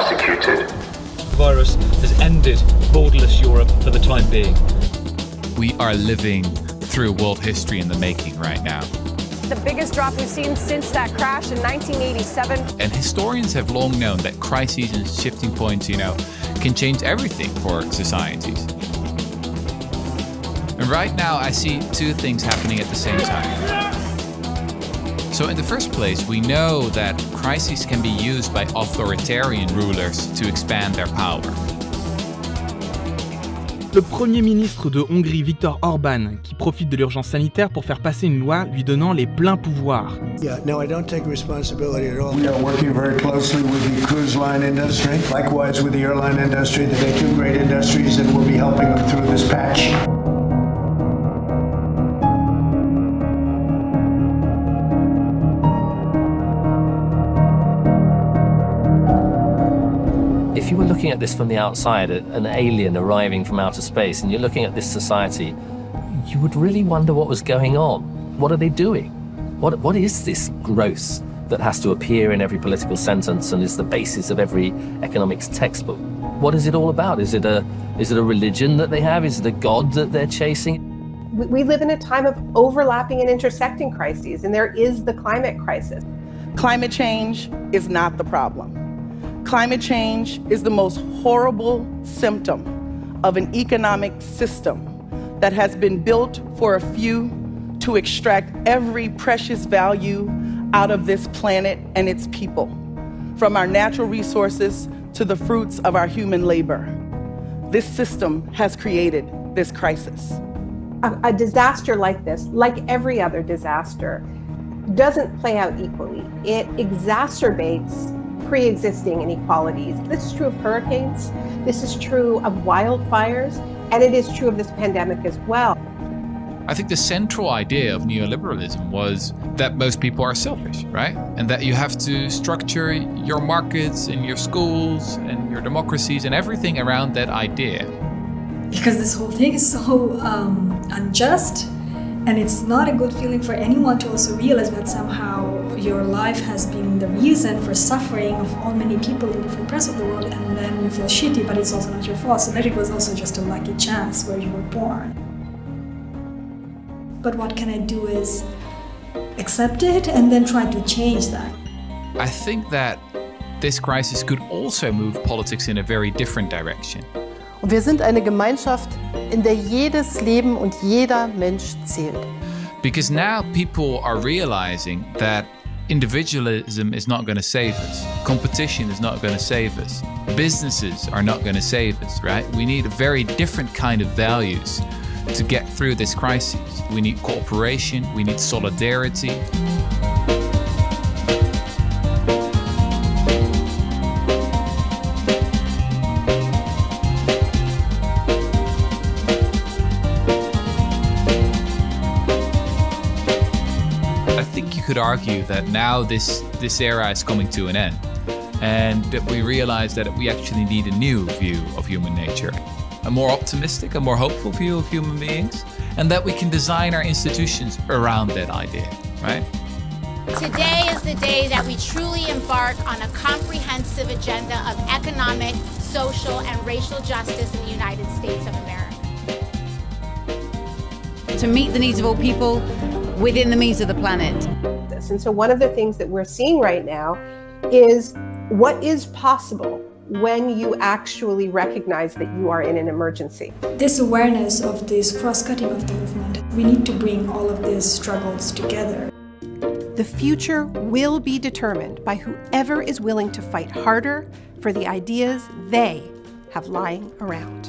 prosecuted. The virus has ended borderless Europe for the time being. We are living through world history in the making right now. The biggest drop we've seen since that crash in 1987. And historians have long known that crises and shifting points, can change everything for societies. And right now I see two things happening at the same time. So in the first place, we know that crises can be used by authoritarian rulers to expand their power. Le Premier ministre de Hongrie, Viktor Orban, qui profite de l'urgence sanitaire pour faire passer une loi lui donnant les pleins pouvoirs. Yeah, no, I don't take responsibility at all. We are working very closely with the cruise line industry, likewise with the airline industry. They're two great industries and we'll be helping them through this patch. If you were looking at this from the outside, an alien arriving from outer space, and you're looking at this society, you would really wonder what was going on. What are they doing? What is this growth that has to appear in every political sentence and is the basis of every economics textbook? What is it all about? Is it a religion that they have? Is it a god that they're chasing? We live in a time of overlapping and intersecting crises, and there is the climate crisis. Climate change is not the problem. Climate change is the most horrible symptom of an economic system that has been built for a few to extract every precious value out of this planet and its people, from our natural resources to the fruits of our human labor. This system has created this crisis. A disaster like this, like every other disaster, doesn't play out equally. It exacerbates pre-existing inequalities. This is true of hurricanes, this is true of wildfires, and it is true of this pandemic as well. I think the central idea of neoliberalism was that most people are selfish, right? And that you have to structure your markets and your schools and your democracies and everything around that idea. Because this whole thing is so unjust, and it's not a good feeling for anyone to also realize that somehow your life has been the reason for suffering of all many people in different parts of the world, and then you feel shitty, but it's also not your fault. So that it was also just a lucky chance where you were born. But what can I do is accept it and then try to change that. I think that this crisis could also move politics in a very different direction. Und wir sind eine Gemeinschaft, in der jedes Leben und jeder Mensch zählt. Because now people are realizing that individualism is not going to save us. Competition is not going to save us. Businesses are not going to save us, right? We need a very different kind of values to get through this crisis. We need cooperation, we need solidarity. Could argue that now this era is coming to an end, and that we realize that we actually need a new view of human nature, a more optimistic, a more hopeful view of human beings, and that we can design our institutions around that idea, right? Today is the day that we truly embark on a comprehensive agenda of economic, social, and racial justice in the United States of America. To meet the needs of all people within the means of the planet. And so one of the things that we're seeing right now is what is possible when you actually recognize that you are in an emergency. This awareness of this cross-cutting of the movement, we need to bring all of these struggles together. The future will be determined by whoever is willing to fight harder for the ideas they have lying around.